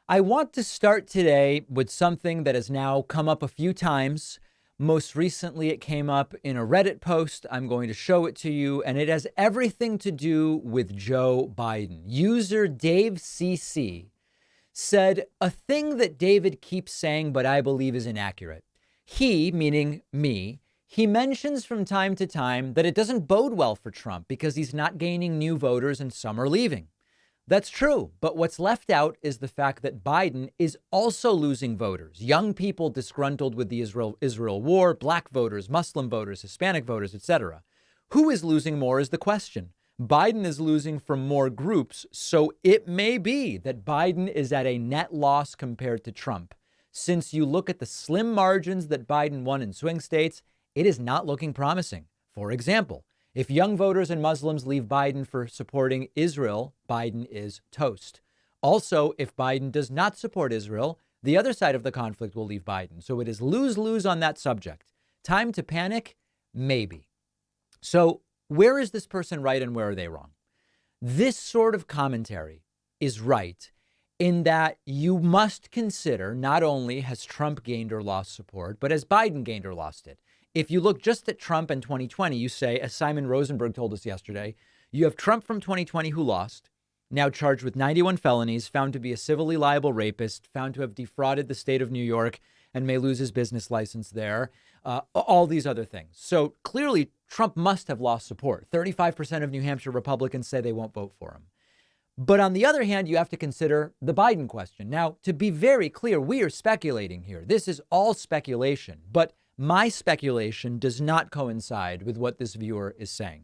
I want to start today with something that has now come up a few times. Most recently, it came up in a Reddit post. I'm going to show it to you, and it has everything to do with Joe Biden. User Dave CC said a thing that David keeps saying, but I believe is inaccurate. He, meaning me, he mentions from time to time that it doesn't bode well for Trump because he's not gaining new voters and some are leaving. That's true. But what's left out is the fact that Biden is also losing voters, young people disgruntled with the Israel war, black voters, Muslim voters, Hispanic voters, etc. Who is losing more is the question. Biden is losing from more groups, so it may be that Biden is at a net loss compared to Trump. Since you look at the slim margins that Biden won in swing states, it is not looking promising. For example, if young voters and Muslims leave Biden for supporting Israel, Biden is toast. Also, if Biden does not support Israel, the other side of the conflict will leave Biden. So it is lose-lose on that subject. Time to panic? Maybe. So where is this person right and where are they wrong? This sort of commentary is right in that you must consider not only has Trump gained or lost support, but has Biden gained or lost it. If you look just at Trump in 2020, you say, as Simon Rosenberg told us yesterday, you have Trump from 2020 who lost, now charged with 91 felonies, found to be a civilly liable rapist, found to have defrauded the state of New York and may lose his business license there, all these other things. So clearly, Trump must have lost support. 35% of New Hampshire Republicans say they won't vote for him. But on the other hand, you have to consider the Biden question. Now, to be very clear, we are speculating here. This is all speculation, but my speculation does not coincide with what this viewer is saying.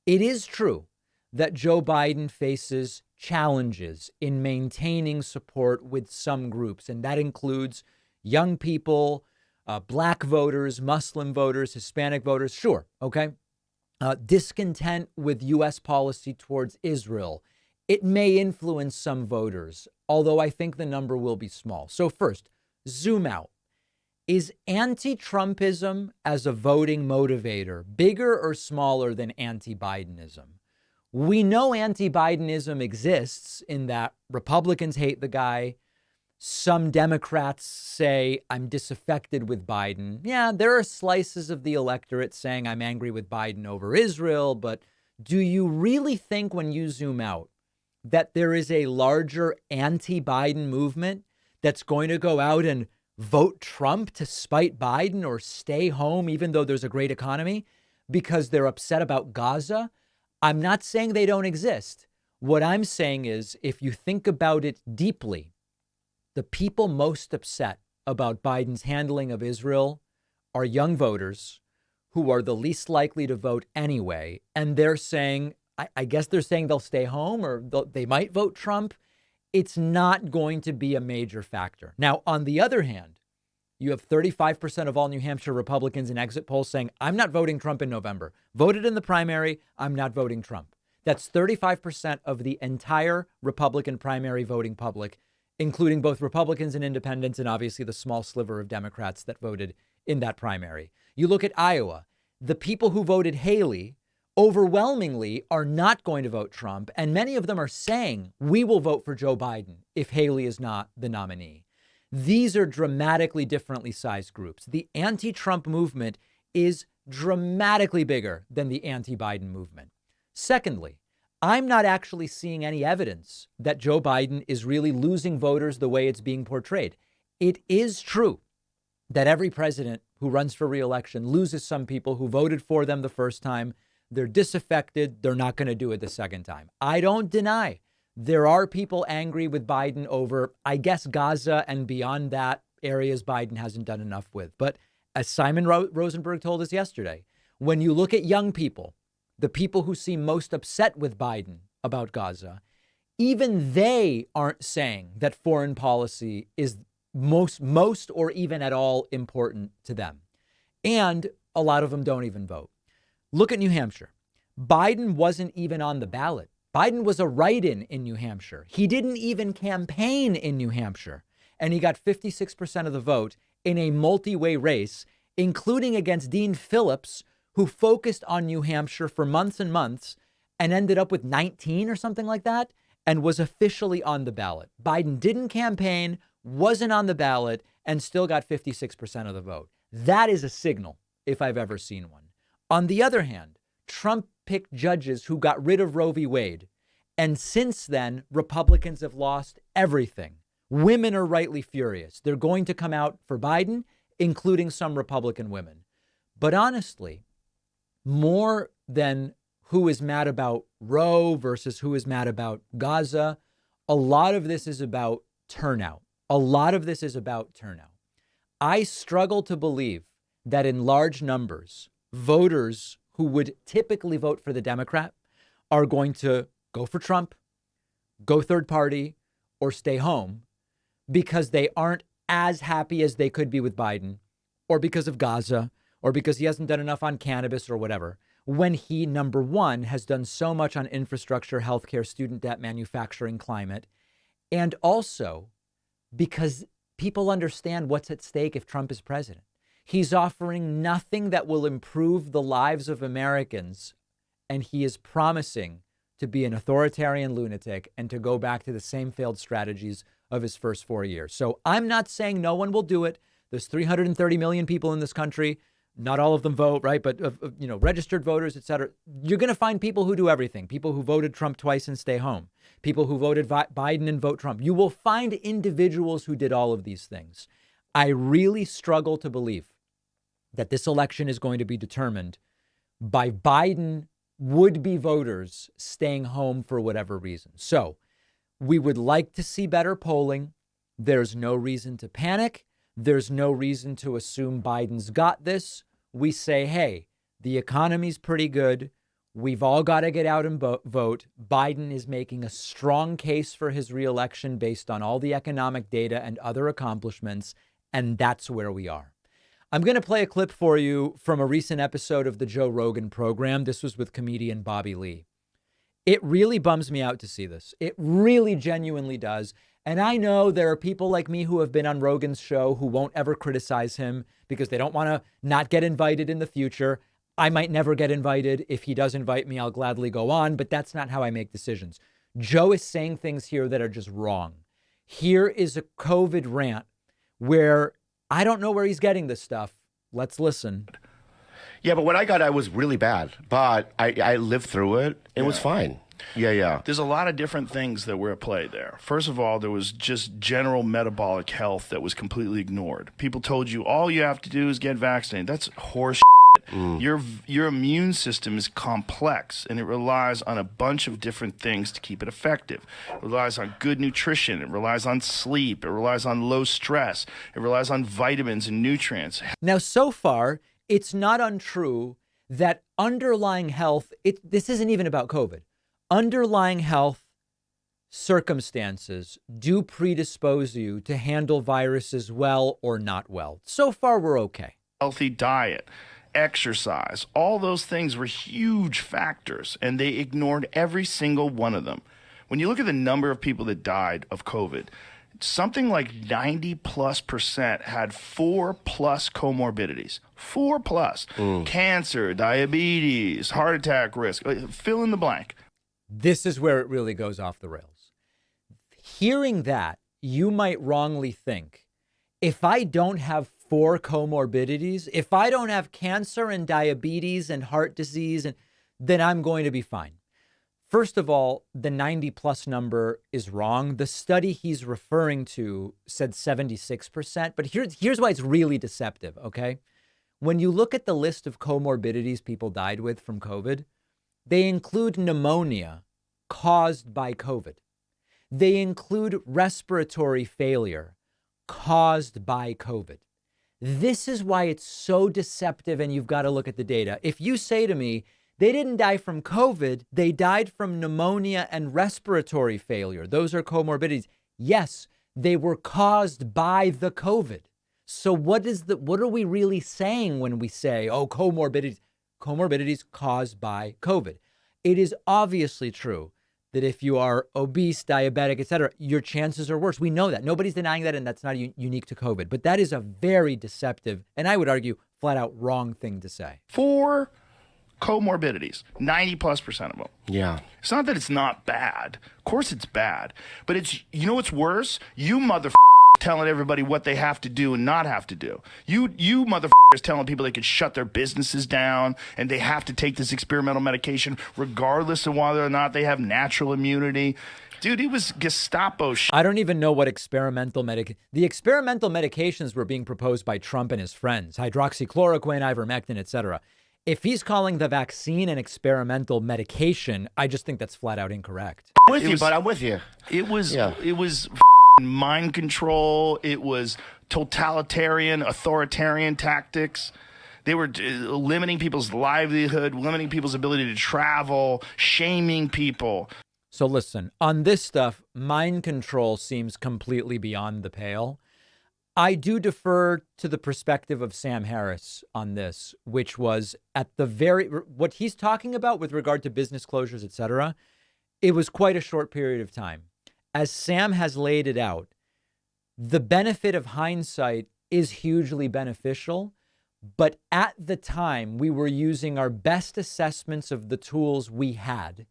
It is true that Joe Biden faces challenges in maintaining support with some groups, and that includes young people, black voters, Muslim voters, Hispanic voters. Sure. OK. Discontent with U.S. policy towards Israel. It may influence some voters, although I think the number will be small. So first, zoom out. Is anti-Trumpism as a voting motivator bigger or smaller than anti-Bidenism? We know anti-Bidenism exists in that Republicans hate the guy. Some Democrats say, I'm disaffected with Biden. Yeah, there are slices of the electorate saying I'm angry with Biden over Israel. But do you really think when you zoom out that there is a larger anti-Biden movement that's going to go out and vote Trump to spite Biden or stay home, even though there's a great economy, because they're upset about Gaza? I'm not saying they don't exist. What I'm saying is, if you think about it deeply, the people most upset about Biden's handling of Israel are young voters who are the least likely to vote anyway. And they're saying, I guess they're saying they'll stay home or they might vote Trump. It's not going to be a major factor. Now, on the other hand, you have 35% of all New Hampshire Republicans in exit polls saying, I'm not voting Trump in November. Voted in the primary, I'm not voting Trump. That's 35% of the entire Republican primary voting public, including both Republicans and independents, and obviously the small sliver of Democrats that voted in that primary. You look at Iowa, the people who voted Haley overwhelmingly are not going to vote Trump. And many of them are saying we will vote for Joe Biden if Haley is not the nominee. These are dramatically differently sized groups. The anti-Trump movement is dramatically bigger than the anti-Biden movement. Secondly, I'm not actually seeing any evidence that Joe Biden is really losing voters the way it's being portrayed. It is true that every president who runs for re-election loses some people who voted for them the first time. They're disaffected. They're not going to do it the second time. I don't deny there are people angry with Biden over, I guess, Gaza and beyond that areas Biden hasn't done enough with. But as Simon Rosenberg told us yesterday, when you look at young people, the people who seem most upset with Biden about Gaza, even they aren't saying that foreign policy is most or even at all important to them. And a lot of them don't even vote. Look at New Hampshire. Biden wasn't even on the ballot. Biden was a write-in in New Hampshire. He didn't even campaign in New Hampshire. And he got 56% of the vote in a multi-way race, including against Dean Phillips, who focused on New Hampshire for months and months and ended up with 19 or something like that. and was officially on the ballot. Biden didn't campaign, wasn't on the ballot, and still got 56% of the vote. That is a signal, if I've ever seen one. On the other hand, Trump picked judges who got rid of Roe v. Wade. And since then, Republicans have lost everything. Women are rightly furious. They're going to come out for Biden, including some Republican women. But honestly, more than who is mad about Roe versus who is mad about Gaza, a lot of this is about turnout. I struggle to believe that in large numbers, voters who would typically vote for the Democrat are going to go for Trump, go third party, or stay home because they aren't as happy as they could be with Biden, or because of Gaza, or because he hasn't done enough on cannabis or whatever, when he, number one, has done so much on infrastructure, healthcare, student debt, manufacturing, climate, and also because people understand what's at stake if Trump is president. He's offering nothing that will improve the lives of Americans, and he is promising to be an authoritarian lunatic and to go back to the same failed strategies of his first 4 years. So I'm not saying no one will do it. There's 330 million people in this country. Not all of them vote, right? But, registered voters, et cetera. You're going to find people who do everything. People who voted Trump twice and stay home. People who voted Biden and vote Trump. You will find individuals who did all of these things. I really struggle to believe that this election is going to be determined by Biden would-be voters staying home for whatever reason. So we would like to see better polling. There's no reason to panic. There's no reason to assume Biden's got this. We say, hey, the economy's pretty good. We've all got to get out and vote. Biden is making a strong case for his reelection based on all the economic data and other accomplishments. And that's where we are. I'm going to play a clip for you from a recent episode of the Joe Rogan program. This was with comedian Bobby Lee. It really bums me out to see this. It really genuinely does. And I know there are people like me who have been on Rogan's show who won't ever criticize him because they don't want to not get invited in the future. I might never get invited. If he does invite me, I'll gladly go on, but that's not how I make decisions. Joe is saying things here that are just wrong. Here is a COVID rant where I don't know where he's getting this stuff. Let's listen. Yeah, but when I got it, I was really bad. But I lived through it. It was fine. Yeah. There's a lot of different things that were at play there. First of all, there was just general metabolic health that was completely ignored. People told you all you have to do is get vaccinated. That's horse shit. Your immune system is complex, and it relies on a bunch of different things to keep it effective. It relies on good nutrition. It relies on sleep. It relies on low stress. It relies on vitamins and nutrients. Now, so far, it's not untrue that underlying health, this isn't even about COVID. Underlying health circumstances do predispose you to handle viruses well or not well. So far, we're okay. Healthy diet, exercise, all those things were huge factors, and they ignored every single one of them. When you look at the number of people that died of COVID, something like 90+% had 4+ comorbidities. 4+. Cancer, diabetes, heart attack risk, fill in the blank. This is where it really goes off the rails. Hearing that, you might wrongly think, if I don't have 4 comorbidities, if I don't have cancer and diabetes and heart disease, then I'm going to be fine. First of all, the 90+ number is wrong. The study he's referring to said 76%, but here's why it's really deceptive, okay? When you look at the list of comorbidities people died with from COVID, they include pneumonia caused by COVID. They include respiratory failure caused by COVID. This is why it's so deceptive, and you've got to look at the data. If you say to me, they didn't die from COVID, they died from pneumonia and respiratory failure. Those are comorbidities. Yes, they were caused by the COVID. So what are we really saying when we say, oh, comorbidities caused by COVID? It is obviously true that if you are obese, diabetic, et cetera, your chances are worse. We know that. Nobody's denying that, and that's not unique to COVID. But that is a very deceptive, and I would argue, flat out wrong thing to say. 4 comorbidities, 90+% of them. Yeah. It's not that it's not bad. Of course it's bad. But it's, you know what's worse? You telling everybody what they have to do and not have to do. You motherfuckers telling people they could shut their businesses down and they have to take this experimental medication regardless of whether or not they have natural immunity. Dude, he was Gestapo shit. I don't even know what the experimental medications were being proposed by Trump and his friends, hydroxychloroquine, ivermectin, etc. If he's calling the vaccine an experimental medication, I just think that's flat out incorrect. I'm with you. It was mind control. It was totalitarian, authoritarian tactics. They were limiting people's livelihood, limiting people's ability to travel, shaming people. So listen, on this stuff, mind control seems completely beyond the pale. I do defer to the perspective of Sam Harris on this, which was at the what he's talking about with regard to business closures, etc. It was quite a short period of time. As Sam has laid it out, the benefit of hindsight is hugely beneficial, but at the time we were using our best assessments of the tools we had.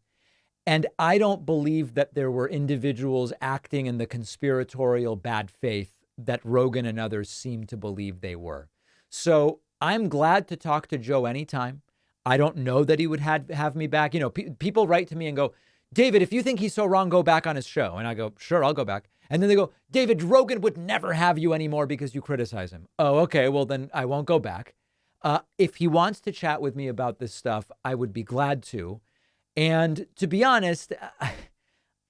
And I don't believe that there were individuals acting in the conspiratorial bad faith that Rogan and others seem to believe they were. So I'm glad to talk to Joe anytime. I don't know that he would have me back. You know, people write to me and go, David, if you think he's so wrong, go back on his show. And I go, sure, I'll go back. And then they go, David, Rogan would never have you anymore because you criticize him. Oh, okay, well then I won't go back. If he wants to chat with me about this stuff, I would be glad to. And to be honest,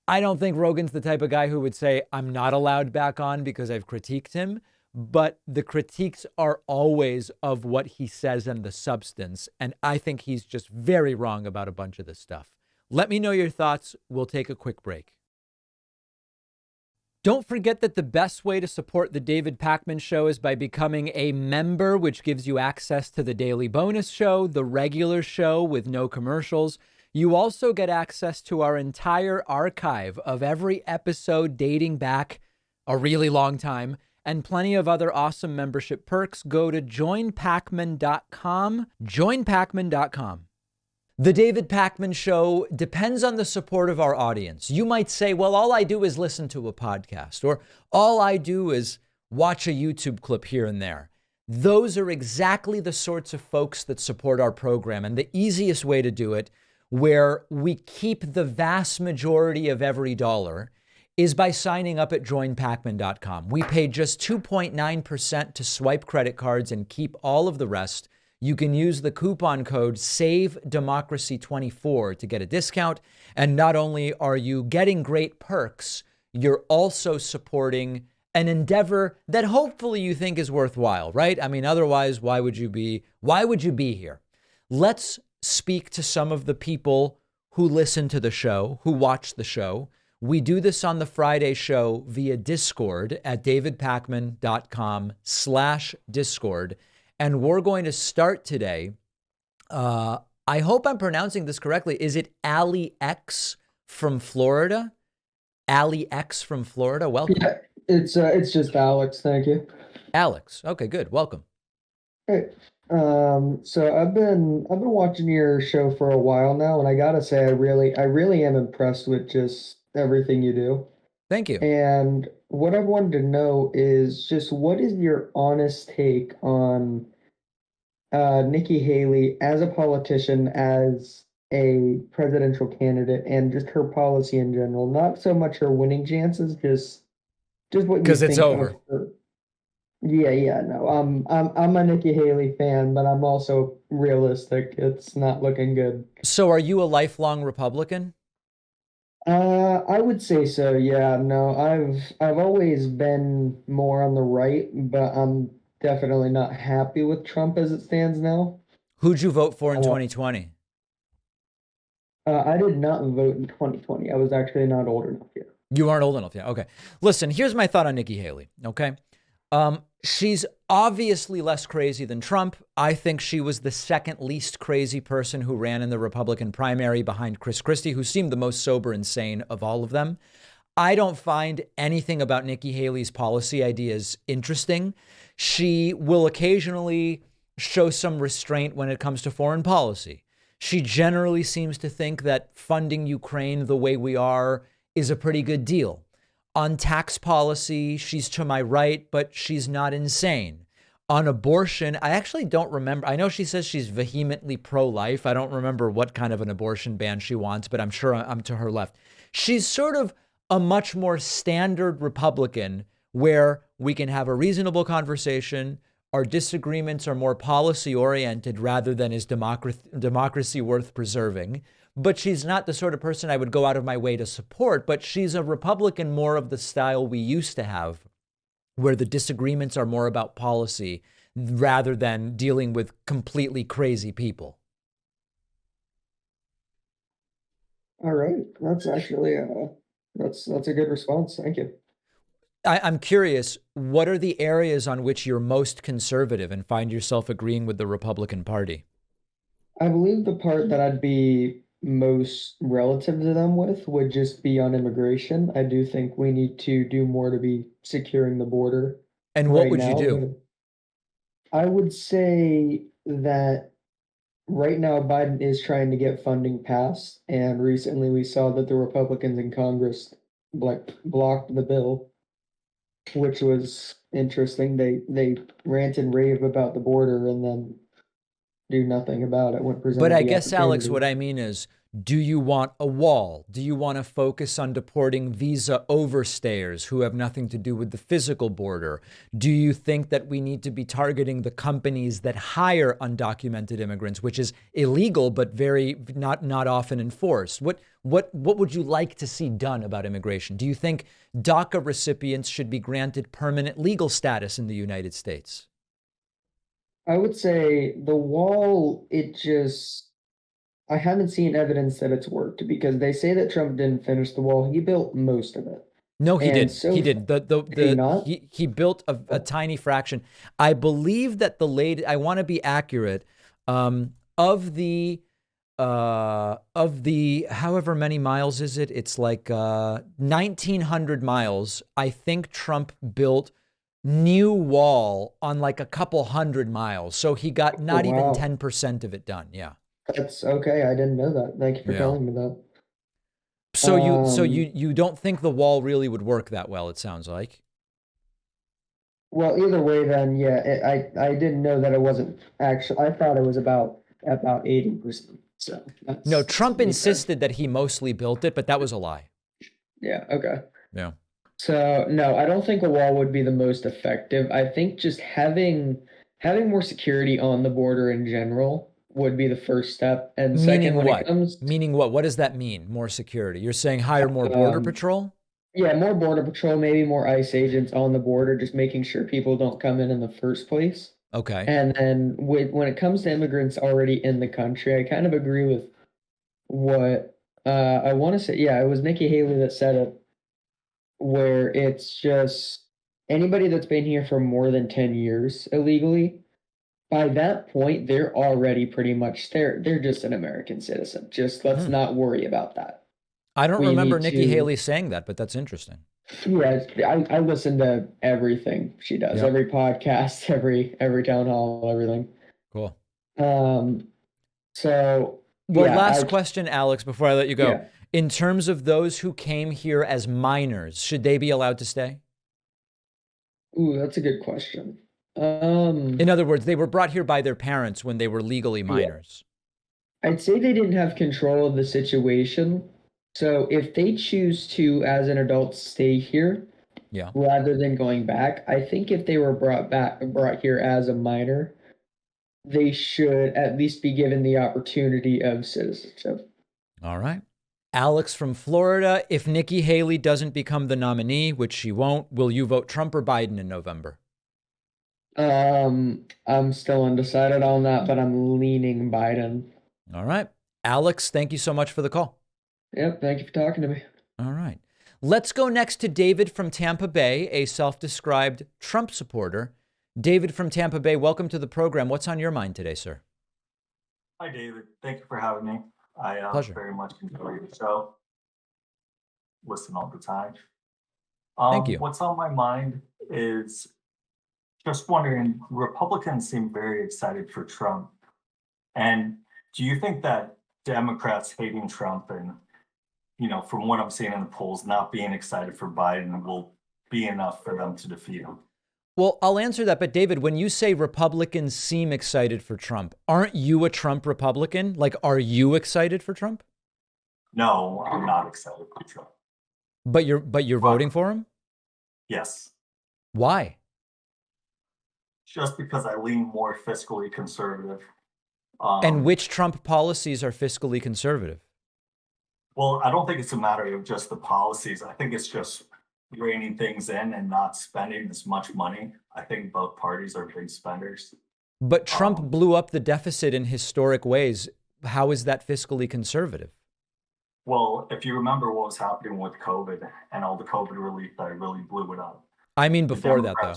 I don't think Rogan's the type of guy who would say, I'm not allowed back on because I've critiqued him. But the critiques are always of what he says and the substance. And I think he's just very wrong about a bunch of this stuff. Let me know your thoughts. We'll take a quick break. Don't forget that the best way to support the David Pakman Show is by becoming a member, which gives you access to the daily bonus show, the regular show with no commercials. You also get access to our entire archive of every episode dating back a really long time and plenty of other awesome membership perks. Go to joinpakman.com, joinpakman.com. The David Pakman Show depends on the support of our audience. You might say, well, all I do is listen to a podcast, or all I do is watch a YouTube clip here and there. Those are exactly the sorts of folks that support our program. And the easiest way to do it, where we keep the vast majority of every dollar, is by signing up at joinpakman.com. We pay just 2.9% to swipe credit cards and keep all of the rest. You can use the coupon code SAVEDEMOCRACY24 to get a discount. And not only are you getting great perks, you're also supporting an endeavor that hopefully you think is worthwhile, right? I mean, otherwise, why would you be here? Let's speak to some of the people who listen to the show, who watch the show. We do this on the Friday show via Discord at davidpakman.com/Discord. And we're going to start today. I hope I'm pronouncing this correctly. Is it Ali X from Florida? Ali X from Florida. Welcome. Yeah, it's just Alex. Thank you. Alex. Okay, good. Welcome. Hey, so I've been watching your show for a while now, and I gotta say, I really am impressed with just everything you do. Thank you. And what I wanted to know is just what is your honest take on Nikki Haley as a politician, as a presidential candidate, and just her policy in general? Not so much her winning chances, just what you think. Because it's over. Yeah, no. I'm a Nikki Haley fan, but I'm also realistic. It's not looking good. So are you a lifelong Republican? I would say so. Yeah, no. I've always been more on the right, but I'm definitely not happy with Trump as it stands now. Who'd you vote for in 2020? I did not vote in 2020. I was actually not old enough yet. You aren't old enough yet. Okay. Listen, here's my thought on Nikki Haley. Okay. She's obviously less crazy than Trump. I think she was the second least crazy person who ran in the Republican primary behind Chris Christie, who seemed the most sober and sane of all of them. I don't find anything about Nikki Haley's policy ideas interesting. She will occasionally show some restraint when it comes to foreign policy. She generally seems to think that funding Ukraine the way we are is a pretty good deal. On tax policy, she's to my right, but she's not insane. On abortion, I actually don't remember. I know she says she's vehemently pro-life. I don't remember what kind of an abortion ban she wants, but I'm sure I'm to her left. She's sort of a much more standard Republican where we can have a reasonable conversation. Our disagreements are more policy oriented rather than is democracy worth preserving. But she's not the sort of person I would go out of my way to support, but she's a Republican more of the style we used to have, where the disagreements are more about policy rather than dealing with completely crazy people. All right. That's actually that's a good response. Thank you. I'm curious, what are the areas on which you're most conservative and find yourself agreeing with the Republican Party? I believe the part that I'd be most relative to them with would just be on immigration. I do think we need to do more to be securing the border. And what right would you now, do? but I would say that right now Biden is trying to get funding passed, and recently we saw that the Republicans in Congress blocked the bill, which was interesting. They rant and rave about the border and then do nothing about it when presented But I the guess, Alex, opportunity. what I mean is, do you want a wall? Do you want to focus on deporting visa overstayers who have nothing to do with the physical border? Do you think that we need to be targeting the companies that hire undocumented immigrants, which is illegal but very not often enforced? What would you like to see done about immigration? Do you think DACA recipients should be granted permanent legal status in the United States? I would say the wall, I haven't seen evidence that it's worked because they say that Trump didn't finish the wall. He built most of it. No, he And didn't. so He didn't. Did he not? He built a tiny fraction. I believe that I want to be accurate, of the however many miles is it? It's like 1,900 miles. I think Trump built new wall on like a couple hundred miles. So he got not even wow. 10% of it done. Yeah. That's okay. I didn't know that. Thank you for Yeah. telling me that. So you don't think the wall really would work that well, it sounds like. Well, either way, then yeah, I didn't know that it wasn't actually. I thought it was about 80%. So No, that's Trump to be fair. insisted that he mostly built it, but that was a lie. Yeah. Okay. Yeah. So no, I don't think a wall would be the most effective. I think just having more security on the border in general would be the first step. And Meaning second, when what? it comes Meaning what? What does that mean? More security? You're saying hire more border patrol? yeah, more border patrol, maybe more ICE agents on the border, just making sure people don't come in the first place. Okay. And then when it comes to immigrants already in the country, I kind of agree with what I want to say. Yeah, it was Nikki Haley that said it, where it's just anybody that's been here for more than 10 years illegally, by that point, they're already pretty much they're just an American citizen. Just let's not worry about that. I don't We remember need Nikki to- Haley saying that, but that's interesting. Yeah, I listen to everything she does, Yep. every podcast, every town hall, everything. Cool. So Well, yeah, last question, Alex, before I let you go. Yeah. In terms of those who came here as minors, should they be allowed to stay? Ooh, that's a good question. In other words, they were brought here by their parents when they were legally minors. I'd say they didn't have control of the situation. So if they choose to, as an adult, stay here, Yeah. rather than going back, I think if they were brought here as a minor, they should at least be given the opportunity of citizenship. All right. Alex from Florida, if Nikki Haley doesn't become the nominee, which she won't, will you vote Trump or Biden in November? I'm still undecided on that, but I'm leaning Biden. All right. Alex, thank you so much for the call. Yep, thank you for talking to me. All right. Let's go next to David from Tampa Bay, a self-described Trump supporter. David from Tampa Bay, welcome to the program. What's on your mind today, sir? Hi, David. Thank you for having me. I Pleasure. very much enjoy your show. Listen all the time. Thank you. What's on my mind is just wondering, Republicans seem very excited for Trump. And Do you think that Democrats hating Trump and, from what I'm seeing in the polls, not being excited for Biden will be enough for them to defeat him? Well, I'll answer that. But David, when you say Republicans seem excited for Trump, aren't you a Trump Republican? Like, are you excited for Trump? No, I'm not excited for Trump. But you're voting for him? Yes. Why? Just because I lean more fiscally conservative. And which Trump policies are fiscally conservative? Well, I don't think it's a matter of just the policies. I think it's just reining things in and not spending as much money. I think both parties are big spenders. But Trump blew up the deficit in historic ways. How is that fiscally conservative? Well, if you remember what was happening with COVID and all the COVID relief that really blew it up. I mean, before that, though.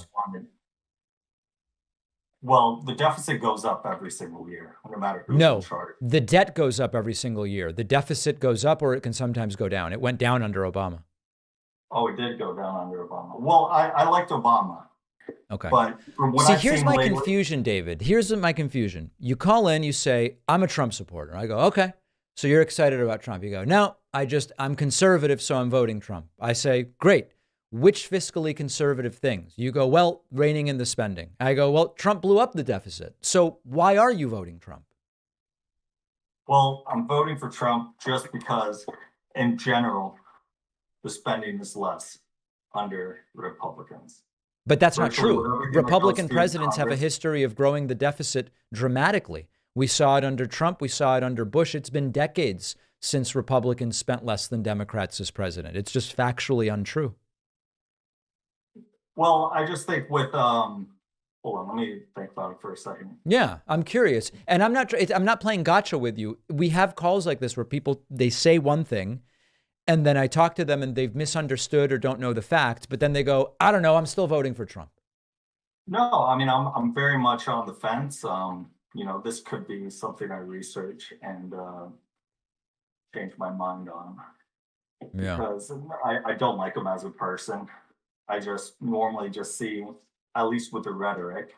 Well, the deficit goes up every single year, no matter who's in charge. The debt goes up every single year. The deficit goes up, or it can sometimes go down. It went down under Obama. Oh, it did go down under Obama. Well, I liked Obama. Okay. But from what I've here's seen my lately, confusion, David. Here's my confusion. You call in, you say, I'm a Trump supporter. I go, okay. So you're excited about Trump. You go, no, I'm conservative, so I'm voting Trump. I say, great. Which fiscally conservative things? You go, well, reining in the spending. I go, well, Trump blew up the deficit. So why are you voting Trump? Well, I'm voting for Trump just because, in general, the spending is less under Republicans. But that's not true. Republican through presidents have a Congress- history of growing the deficit dramatically. We saw it under Trump. We saw it under Bush. It's been decades since Republicans spent less than Democrats as president. It's just factually untrue. Well, I just think with hold on, let me think about it for a second. Yeah, I'm curious. And I'm not playing gotcha with you. We have calls like this where people, they say one thing, and then I talk to them and they've misunderstood or don't know the facts, but then they go, I don't know, I'm still voting for Trump. No, I mean, I'm very much on the fence. This could be something I research and change my mind on. Yeah. Because I don't like him as a person. I just normally just see, at least with the rhetoric,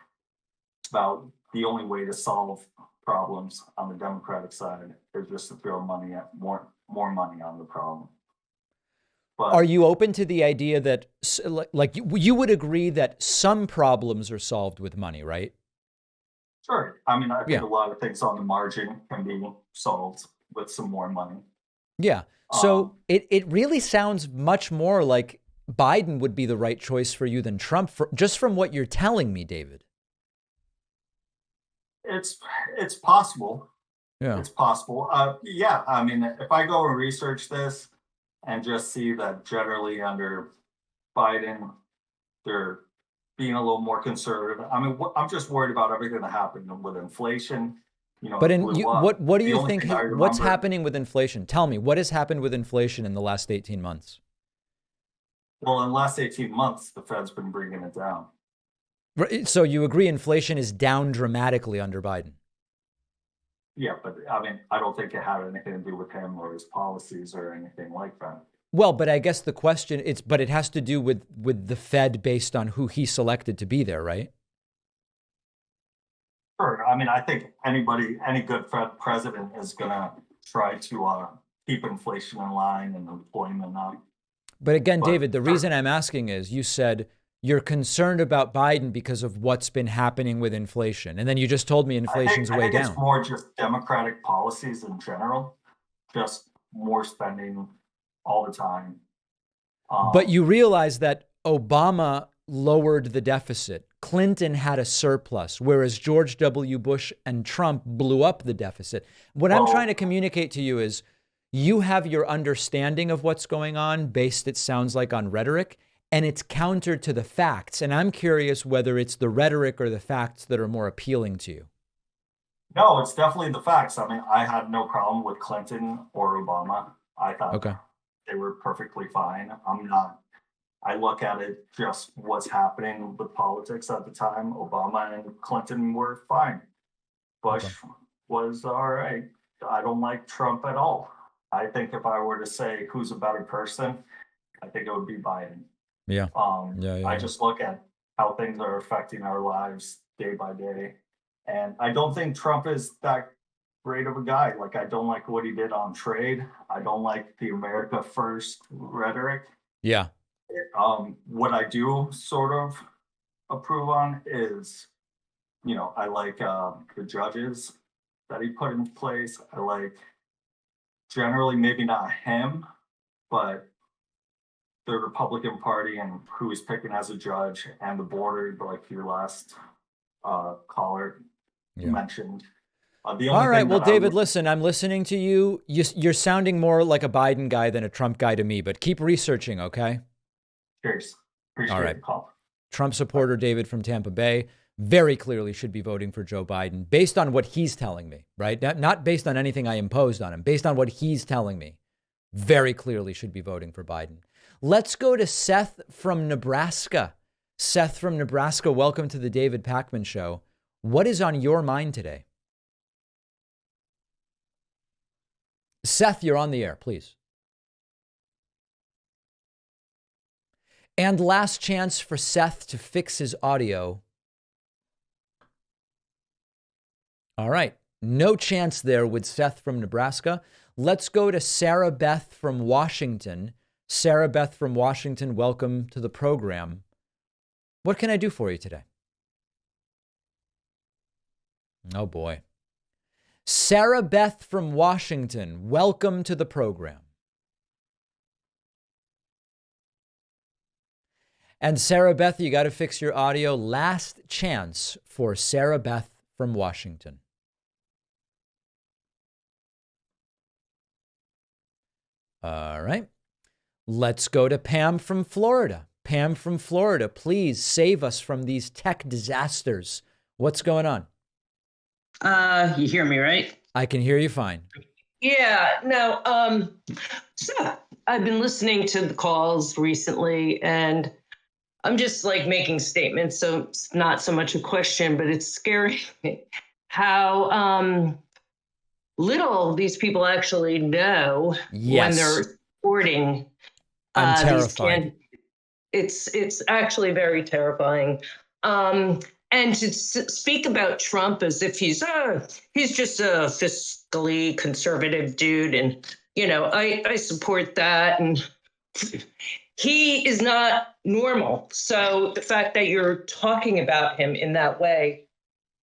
about the only way to solve problems on the Democratic side is just to throw money at more money on the problem. But Are you open to the idea that, like you would agree that some problems are solved with money, right? sure, I mean, I think Yeah. a lot of things on the margin can be solved with some more money. Yeah. So it really sounds much more like Biden would be the right choice for you than Trump, just from what you're telling me, David. It's possible. Yeah. It's possible. Yeah, I mean, if I go and research this and just see that generally under Biden, they're being a little more conservative. I mean, I'm just worried about everything that happened with inflation. But it blew up. what do The you only think? thing I What's remember- happening with inflation? Tell me, what has happened with inflation in the last 18 months? Well, in the last 18 months, the Fed's been bringing it down. So you agree inflation is down dramatically under Biden? Yeah, but I mean, I don't think it had anything to do with him or his policies or anything like that. Well, but I guess the question but it has to do with the Fed based on who he selected to be there, right? Sure. I mean, I think any good Fed president is going to try to keep inflation in line and employment up. But again, But- David, the reason I'm asking is you said you're concerned about Biden because of what's been happening with inflation. And then you just told me inflation's I way think down. it's more just Democratic policies in general, just more spending all the time. But you realize that Obama lowered the deficit. Clinton had a surplus, whereas George W. Bush and Trump blew up the deficit. What I'm Well- trying to communicate to you is you have your understanding of what's going on based, it sounds like, on rhetoric, and it's counter to the facts. And I'm curious whether it's the rhetoric or the facts that are more appealing to you. No, it's definitely the facts. I mean, I had no problem with Clinton or Obama. I thought Okay. they were perfectly fine. I look at it just what's happening with politics at the time. Obama and Clinton were fine. Bush was all right. I don't like Trump at all. I think if I were to say who's a better person, I think it would be Biden. Yeah. I just look at how things are affecting our lives day by day. And I don't think Trump is that great of a guy. Like, I don't like what he did on trade. I don't like the America First rhetoric. Yeah. What I do sort of approve on is, I like the judges that he put in place. I like, generally, maybe not him, but the Republican Party and who he's picking as a judge, and the border, like your last caller mentioned. The only All right. thing Well, that I David, would- listen, I'm listening to you. You're sounding more like a Biden guy than a Trump guy to me, but keep researching, okay? Cheers. Appreciate All right. the call. Trump supporter David from Tampa Bay very clearly should be voting for Joe Biden based on what he's telling me, right? Not based on anything I imposed on him, based on what he's telling me. Very clearly should be voting for Biden. Let's go to Seth from Nebraska. Seth from Nebraska, welcome to the David Pakman Show. What is on your mind today? Seth, you're on the air, please. And last chance for Seth to fix his audio. All right. No chance there with Seth from Nebraska. Let's go to Sarah Beth from Washington. Sarah Beth from Washington, welcome to the program. What can I do for you today? Oh, boy. Sarah Beth from Washington, welcome to the program. And Sarah Beth, you got to fix your audio. Last chance for Sarah Beth from Washington. All right. Let's go to Pam from Florida. Pam from Florida, please save us from these tech disasters. What's going on? You hear me, right? I can hear you fine. Yeah, no, so I've been listening to the calls recently, and I'm just like making statements, so it's not so much a question, but it's scary how little these people actually know when they're supporting I'm terrified. It's actually very terrifying. And to speak about Trump as if he's just a fiscally conservative dude, and I support that, and he is not normal. So the fact that you're talking about him in that way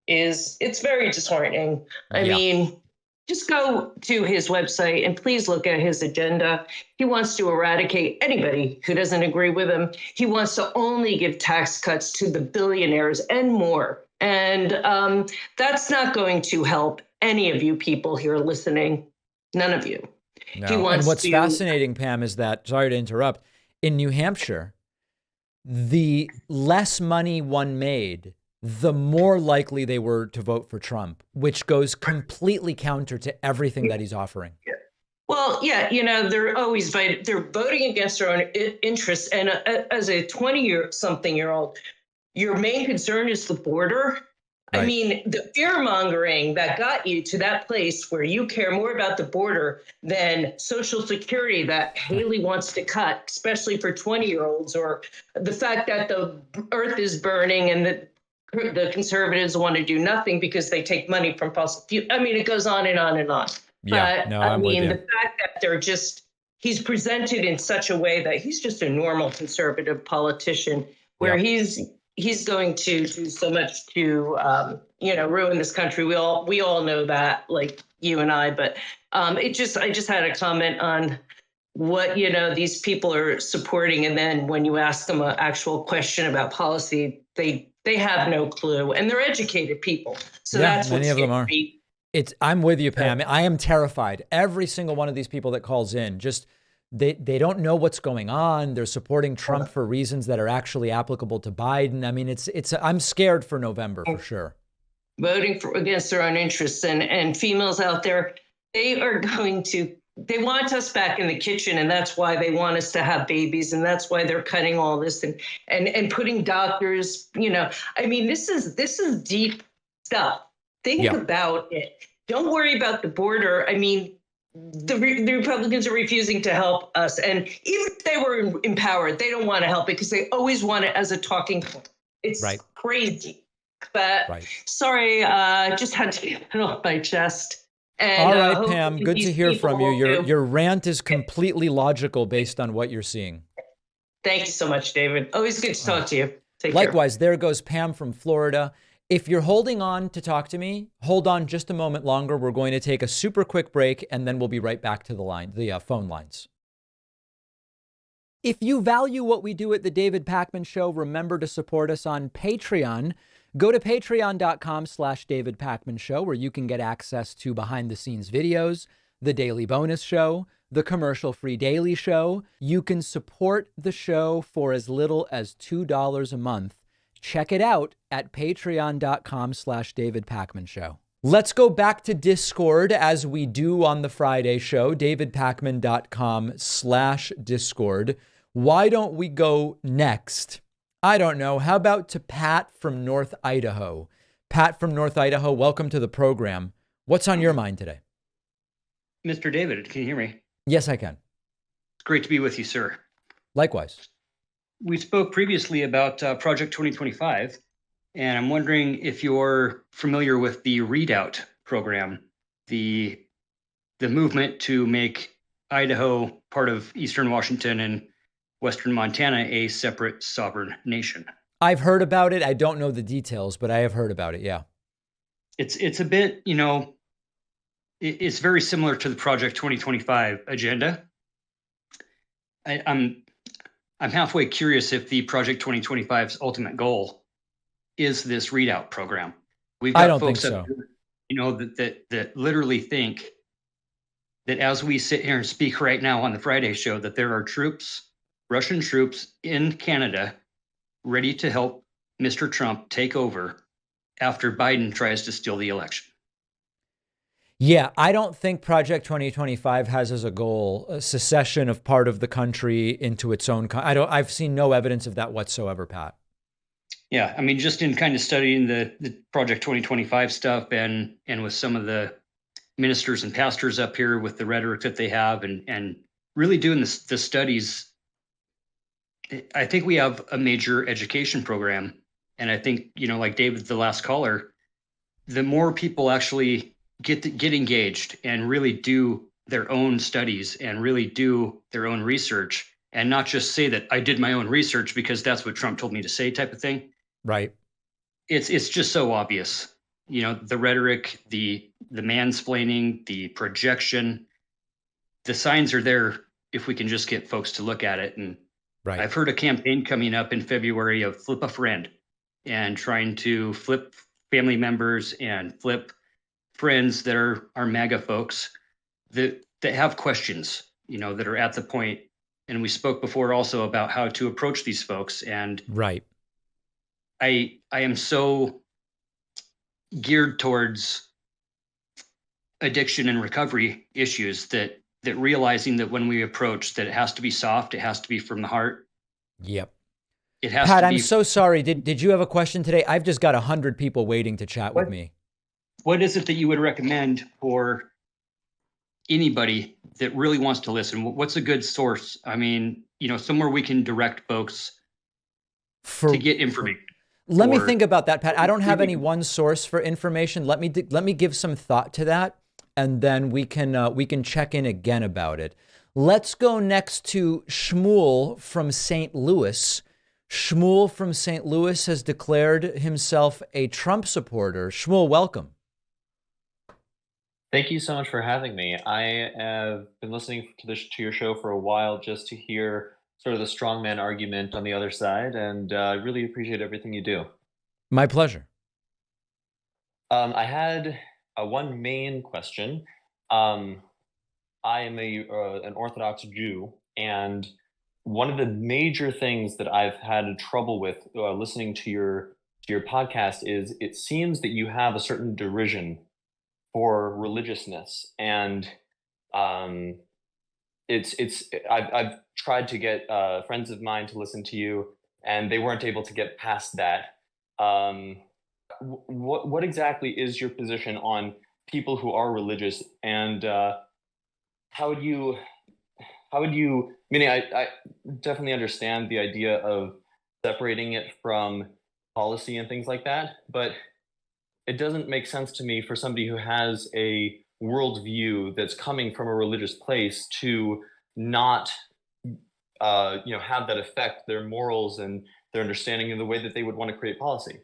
it's very disheartening. I mean, just go to his website and please look at his agenda. He wants to eradicate anybody who doesn't agree with him. He wants to only give tax cuts to the billionaires and more. And that's not going to help any of you people here listening. None of you. No. And what's fascinating, Pam, is that, sorry to interrupt, in New Hampshire, the less money one made, the more likely they were to vote for Trump, which goes completely counter to everything that he's offering. Well, yeah, they're always they're voting against their own interests. And as a 20-something-year-old, your main concern is the border. Right. I mean, the fear mongering that got you to that place where you care more about the border than Social Security that Haley wants to cut, especially for 20-year-olds, or the fact that the earth is burning and the conservatives want to do nothing because they take money from fossil fuel. I mean, it goes on and on and on. Yeah, but I mean, the fact that he's presented in such a way that he's just a normal conservative politician, where he's going to do so much to, ruin this country. We all know that, like you and I, but I just had a comment on what, these people are supporting. And then when you ask them an actual question about policy, they have no clue, and they're educated people. So that's many of them are. I'm with you, Pam. I am terrified. Every single one of these people that calls in, just they don't know what's going on. They're supporting Trump for reasons that are actually applicable to Biden. I mean, I'm scared for November for sure. Voting against their own interests, and females out there, they want us back in the kitchen, and that's why they want us to have babies, and that's why they're cutting all this and putting doctors, I mean, this is deep stuff. Think about it. Don't worry about the border. I mean, the Republicans are refusing to help us, and even if they were empowered, they don't want to help because they always want it as a talking point. It's crazy. But sorry, just had to get it off my chest. And, All right, hopefully Pam, good to these hear people from you. will do. Your rant is completely logical based on what you're seeing. Thank you so much, David. Always good to talk to you. Take care. Likewise, there goes Pam from Florida. If you're holding on to talk to me, hold on just a moment longer. We're going to take a super quick break, and then we'll be right back to the phone lines. If you value what we do at The David Pakman Show, remember to support us on Patreon. Go to patreon.com/David Pakman Show, where you can get access to behind-the-scenes videos, the daily bonus show, the commercial-free daily show. You can support the show for as little as $2 a month. Check it out at patreon.com/David Pakman Show. Let's go back to Discord as we do on the Friday show, davidpakman.com/Discord. Why don't we go next? I don't know. How about to Pat from North Idaho? Pat from North Idaho, welcome to the program. What's on your mind today? Mr. David, can you hear me? Yes, I can. It's great to be with you, sir. Likewise. We spoke previously about Project 2025, and I'm wondering if you're familiar with the Readout program, the movement to make Idaho part of Eastern Washington and Western Montana a separate sovereign nation. I've heard about it. I don't know the details, but I have heard about it. Yeah. It's a bit, it's very similar to the Project 2025 agenda. I'm halfway curious if the Project 2025's ultimate goal is this Readout program. We've got I don't folks think up so. here, that literally think that as we sit here and speak right now on the Friday show, that there are Russian troops in Canada ready to help Mr. Trump take over after Biden tries to steal the election. Yeah, I don't think Project 2025 has as a goal a secession of part of the country into its own. I've seen no evidence of that whatsoever, Pat. Yeah, I mean, just in kind of studying the Project 2025 stuff and with some of the ministers and pastors up here with the rhetoric that they have and really doing the studies, I think we have a major education program. And I think, like David, the last caller, the more people actually get engaged and really do their own studies and really do their own research and not just say that I did my own research because that's what Trump told me to say type of thing. Right. It's just so obvious, the rhetoric, the mansplaining, the projection, the signs are there if we can just get folks to look at it. And Right. I've heard a campaign coming up in February of flip a friend and trying to flip family members and flip friends that are MAGA folks that have questions, that are at the point. And we spoke before also about how to approach these folks. And Right. I am so geared towards addiction and recovery issues that realizing that when we approach that it has to be soft, it has to be from the heart. Yep. It has Pat, to be. I'm so sorry. Did you have a question today? I've just got 100 people waiting to chat with me. What is it that you would recommend for anybody that really wants to listen? What's a good source? I mean, somewhere we can direct folks to get information. Let me think about that, Pat. I don't have any one source for information. Let me give some thought to that, and then we can check in again about it. Let's go next to Shmuel from St. Louis. Shmuel from St. Louis has declared himself a Trump supporter. Shmuel, welcome. Thank you so much for having me. I have been listening to your show for a while just to hear sort of the strongman argument on the other side, and I really appreciate everything you do. My pleasure. I had one main question. I am an Orthodox Jew, and one of the major things that I've had trouble with listening to your podcast is it seems that you have a certain derision for religiousness, and I've tried to get friends of mine to listen to you, and they weren't able to get past that. What exactly is your position on people who are religious, and how would you? Meaning, I definitely understand the idea of separating it from policy and things like that, but it doesn't make sense to me for somebody who has a worldview that's coming from a religious place to not have that affect their morals and their understanding of the way that they would want to create policy?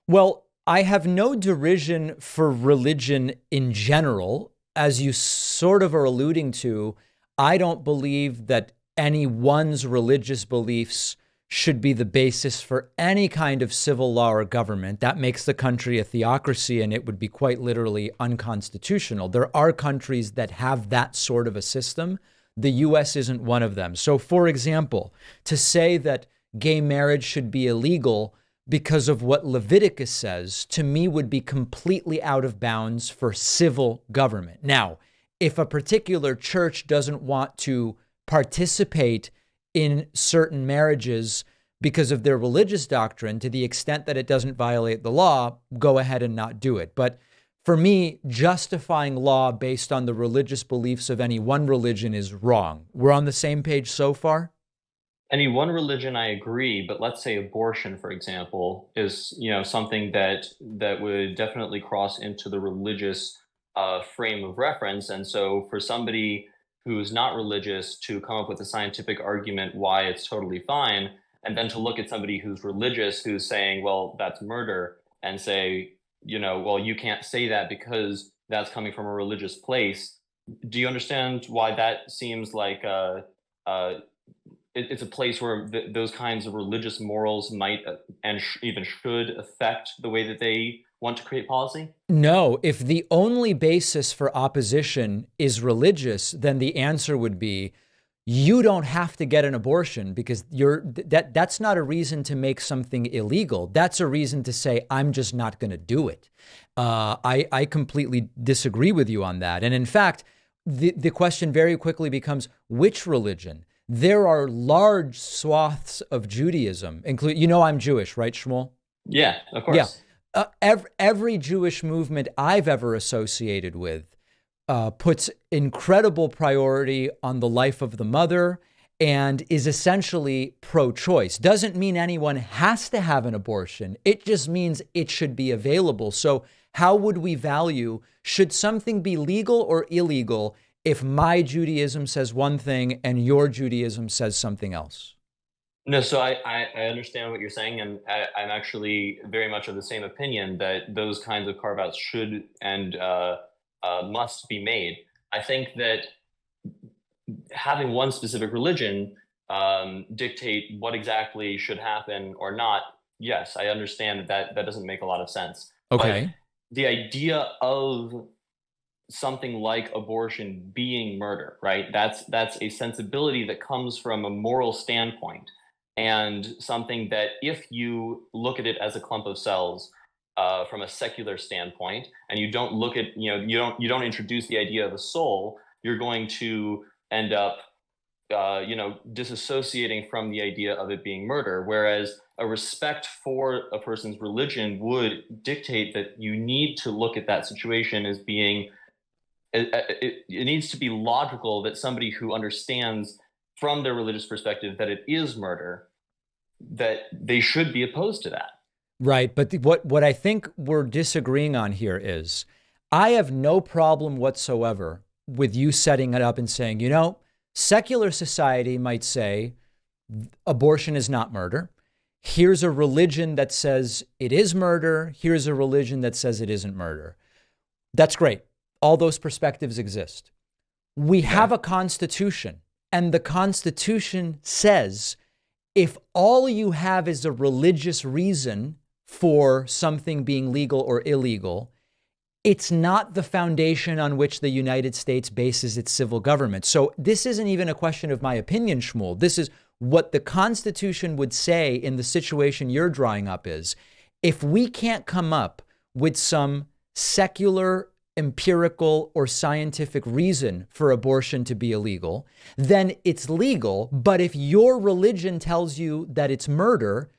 Well, I have no derision for religion in general. As you sort of are alluding to, I don't believe that anyone's religious beliefs should be the basis for any kind of civil law or government. That makes the country a theocracy, and it would be quite literally unconstitutional. There are countries that have that sort of a system. The US isn't one of them. So, for example, to say that gay marriage should be illegal because of what Leviticus says, to me would be completely out of bounds for civil government. Now, if a particular church doesn't want to participate in certain marriages because of their religious doctrine, to the extent that it doesn't violate the law, go ahead and not do it. But for me, justifying law based on the religious beliefs of any one religion is wrong. We're on the same page so far? Any one religion, I agree, but let's say abortion, for example, is something that would definitely cross into the religious frame of reference. And so for somebody who's not religious to come up with a scientific argument why it's totally fine, and then to look at somebody who's religious who's saying, well, that's murder, and say, well, you can't say that because that's coming from a religious place. Do you understand why that seems like it's a place where those kinds of religious morals might and even should affect the way that they want to create policy? No. If the only basis for opposition is religious, then the answer would be, you don't have to get an abortion because that's not a reason to make something illegal. That's a reason to say, I'm just not going to do it. I completely disagree with you on that. And in fact, the question very quickly becomes, which religion? There are large swaths of Judaism, include, I'm Jewish, right, Shmuel? Yeah, of course. Yeah. Every Jewish movement I've ever associated with puts incredible priority on the life of the mother and is essentially pro-choice. Doesn't mean anyone has to have an abortion. It just means it should be available. So how would we value, should something be legal or illegal if my Judaism says one thing and your Judaism says something else? No, so I understand what you're saying, and I'm actually very much of the same opinion that those kinds of carve-outs should and must be made. I think that having one specific religion dictate what exactly should happen or not, yes, I understand that doesn't make a lot of sense. Okay. But the idea of something like abortion being murder, right? That's a sensibility that comes from a moral standpoint, and something that if you look at it as a clump of cells from a secular standpoint, and you don't look at, you don't introduce the idea of a soul, you're going to end up disassociating from the idea of it being murder. Whereas a respect for a person's religion would dictate that you need to look at that situation as being, it needs to be logical that somebody who understands from their religious perspective that it is murder, that they should be opposed to that. Right. But what I think we're disagreeing on here is, I have no problem whatsoever with you setting it up and saying, secular society might say abortion is not murder. Here's a religion that says it is murder. Here's a religion that says it isn't murder. That's great. All those perspectives exist. We have a constitution, and the Constitution says if all you have is a religious reason for something being legal or illegal, it's not the foundation on which the United States bases its civil government. So this isn't even a question of my opinion, Shmuel. This is what the Constitution would say in the situation you're drawing up is, if we can't come up with some secular, empirical, or scientific reason for abortion to be illegal, then it's legal. But if your religion tells you that it's murder,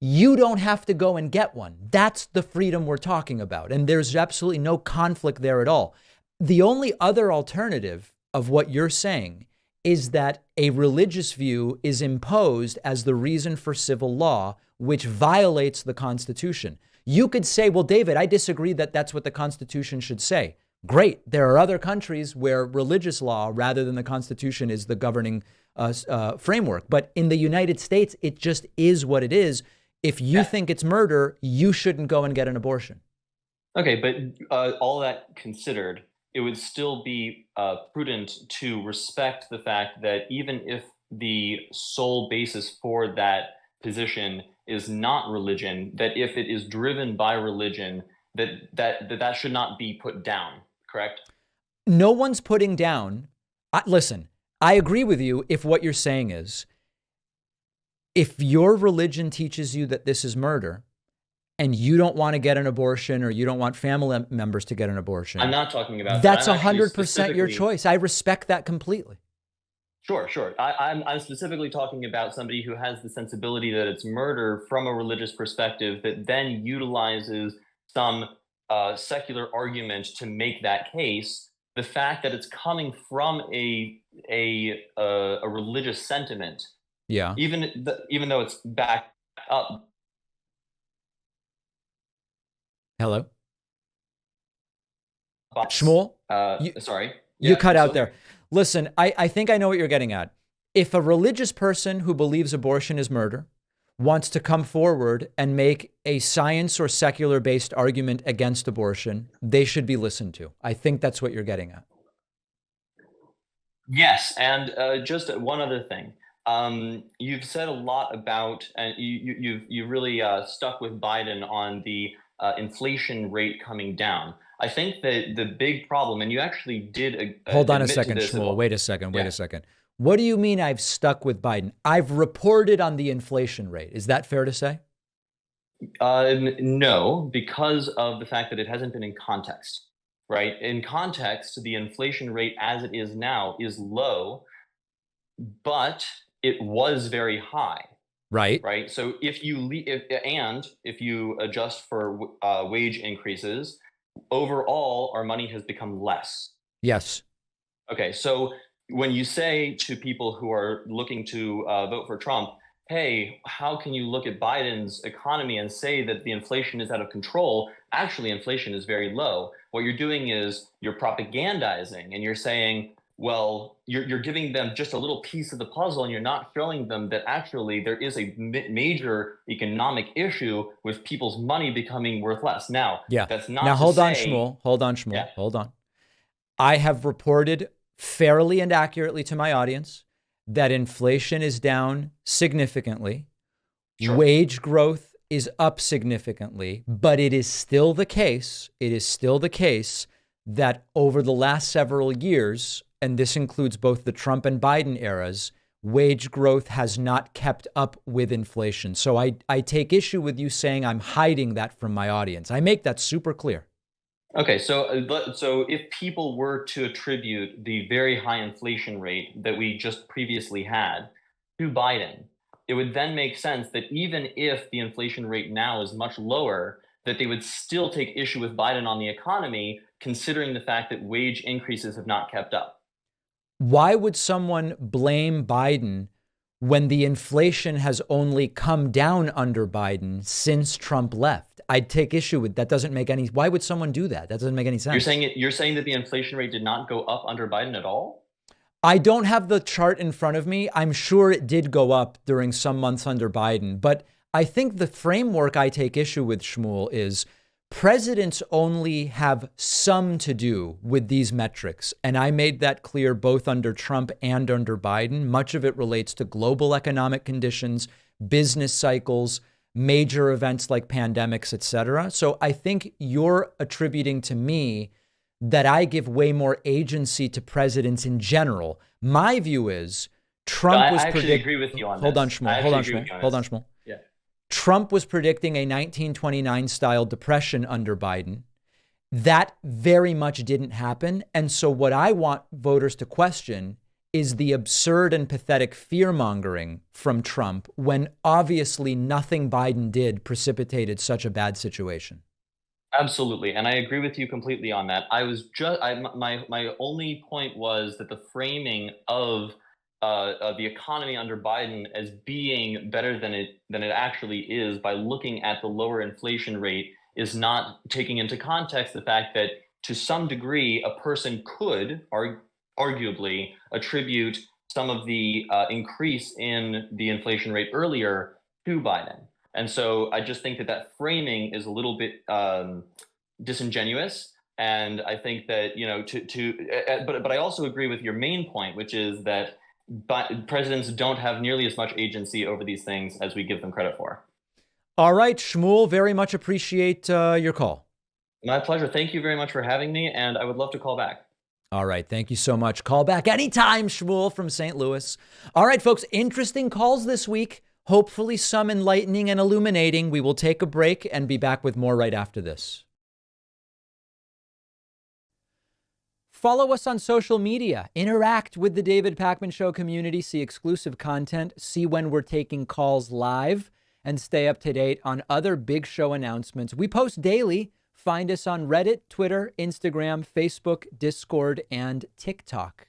you don't have to go and get one. That's the freedom we're talking about. And there's absolutely no conflict there at all. The only other alternative of what you're saying is that a religious view is imposed as the reason for civil law, which violates the Constitution. You could say, well, David, I disagree that that's what the Constitution should say. Great. There are other countries where religious law rather than the Constitution is the governing framework. But in the United States, it just is what it is. If you think it's murder, you shouldn't go and get an abortion. Okay, but all that considered, it would still be prudent to respect the fact that even if the sole basis for that position is not religion, that if it is driven by religion, that should not be put down, correct? No one's putting down. Listen, I agree with you if what you're saying is, if your religion teaches you that this is murder, and you don't want to get an abortion or you don't want family members to get an abortion. I'm not talking about that's that. 100% your choice. I respect that completely. Sure. I'm specifically talking about somebody who has the sensibility that it's murder from a religious perspective that then utilizes some secular argument to make that case. The fact that it's coming from a religious sentiment, even though it's backed up. Hello? Shmuel? Sorry. You cut out there. Listen, I think I know what you're getting at. If a religious person who believes abortion is murder wants to come forward and make a science or secular based argument against abortion, they should be listened to. I think that's what you're getting at. Yes. And just one other thing. You've said a lot about, and you've really stuck with Biden on the inflation rate coming down. I think that the big problem, and you actually did hold on a second, Shmuel. Wait a second. What do you mean I've stuck with Biden? I've reported on the inflation rate. Is that fair to say? No, because of the fact that it hasn't been in context, right? In context, the inflation rate as it is now is low, but it was very high. Right. So if you adjust for wage increases, overall, our money has become less. Yes. Okay. So when you say to people who are looking to vote for Trump, hey, how can you look at Biden's economy and say that the inflation is out of control? Actually, inflation is very low. What you're doing is you're propagandizing and you're saying, well, you're giving them just a little piece of the puzzle and you're not showing them that actually there is a major economic issue with people's money becoming worth less. Now, that's not now, to hold on, say, Shmuel. Hold on. I have reported fairly and accurately to my audience that inflation is down significantly. Sure. Wage growth is up significantly, but it is still the case. That over the last several years, and this includes both the Trump and Biden eras, wage growth has not kept up with inflation. So I take issue with you saying I'm hiding that from my audience. I make that super clear. Okay, so if people were to attribute the very high inflation rate that we just previously had to Biden, it would then make sense that even if the inflation rate now is much lower, that they would still take issue with Biden on the economy, considering the fact that wage increases have not kept up. Why would someone blame Biden when the inflation has only come down under Biden since Trump left? I'd take issue with that. Doesn't make any. Why would someone do that? That doesn't make any sense. You're saying that the inflation rate did not go up under Biden at all? I don't have the chart in front of me. I'm sure it did go up during some months under Biden, but I think the framework I take issue with, Shmuel, is presidents only have some to do with these metrics. And I made that clear both under Trump and under Biden. Much of it relates to global economic conditions, business cycles, major events like pandemics, et cetera. So I think you're attributing to me that I give way more agency to presidents in general. My view is Trump was predicting. I actually agree with you on this. Hold on, Shmuel. Yeah. Trump was predicting a 1929 style depression under Biden. That very much didn't happen. And so what I want voters to question is the absurd and pathetic fear mongering from Trump when obviously nothing Biden did precipitated such a bad situation. Absolutely. And I agree with you completely on that. My only point was that the framing of the economy under Biden as being better than it actually is by looking at the lower inflation rate is not taking into context the fact that to some degree, a person could arguably attribute some of the increase in the inflation rate earlier to Biden. And so I just think that framing is a little bit disingenuous. And I think that, but I also agree with your main point, which is that presidents don't have nearly as much agency over these things as we give them credit for. All right, Shmuel, very much appreciate your call. My pleasure. Thank you very much for having me, and I would love to call back. All right, thank you so much. Call back anytime, Shmuel from St. Louis. All right, folks, interesting calls this week. Hopefully some enlightening and illuminating. We will take a break and be back with more right after this. Follow us on social media. Interact with the David Pakman Show community. See exclusive content. See when we're taking calls live. And stay up to date on other big show announcements. We post daily. Find us on Reddit, Twitter, Instagram, Facebook, Discord, and TikTok.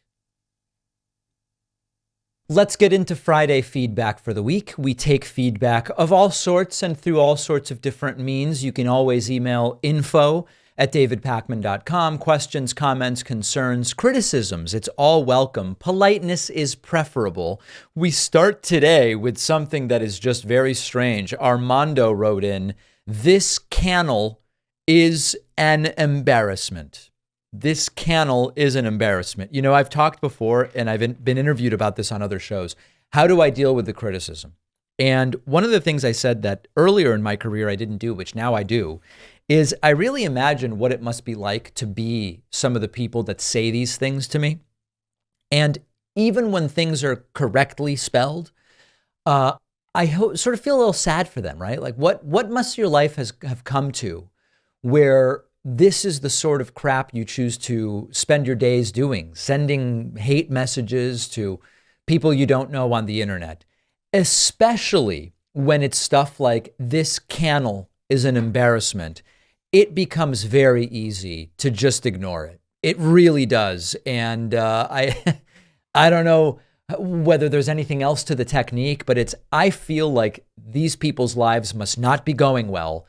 Let's get into Friday feedback for the week. We take feedback of all sorts and through all sorts of different means. You can always email info@davidpakman.com. Questions, comments, concerns, criticisms. It's all welcome. Politeness is preferable. We start today with something that is just very strange. Armando wrote in, "This cannel is an embarrassment." This cannel is an embarrassment. I've talked before and I've been interviewed about this on other shows. How do I deal with the criticism? And one of the things I said that earlier in my career I didn't do, which now I do, is I really imagine what it must be like to be some of the people that say these things to me. And even when things are correctly spelled, I sort of feel a little sad for them, right? Like what must your life have come to where this is the sort of crap you choose to spend your days doing, sending hate messages to people you don't know on the internet, especially when it's stuff like "this cannel is an embarrassment." It becomes very easy to just ignore it. It really does. And I don't know whether there's anything else to the technique, but I feel like these people's lives must not be going well.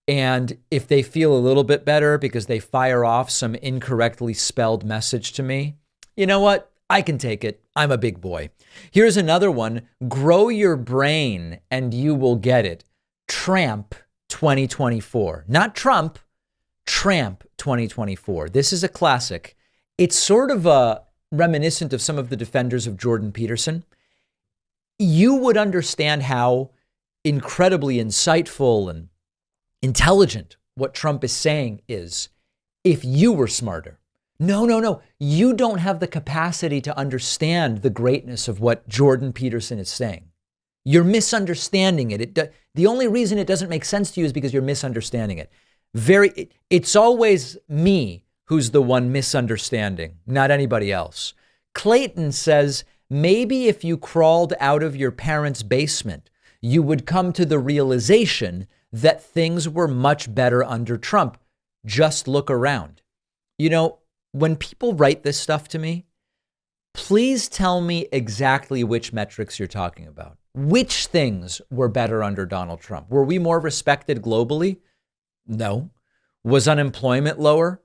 And if they feel a little bit better because they fire off some incorrectly spelled message to me, you know what? I can take it. I'm a big boy. Here's another one. "Grow your brain and you will get it. TRAMP 2024. Not Trump, TRAMP 2024. This is a classic. It's sort of reminiscent of some of the defenders of Jordan Peterson. You would understand how incredibly insightful and intelligent what Trump is saying is if you were smarter. No. You don't have the capacity to understand the greatness of what Jordan Peterson is saying. You're misunderstanding it. The only reason it doesn't make sense to you is because you're misunderstanding it. It's always me who's the one misunderstanding, not anybody else. Clayton says, "Maybe if you crawled out of your parents' basement, you would come to the realization that things were much better under Trump. Just look around." When people write this stuff to me, please tell me exactly which metrics you're talking about. Which things were better under Donald Trump? Were we more respected globally? No. Was unemployment lower?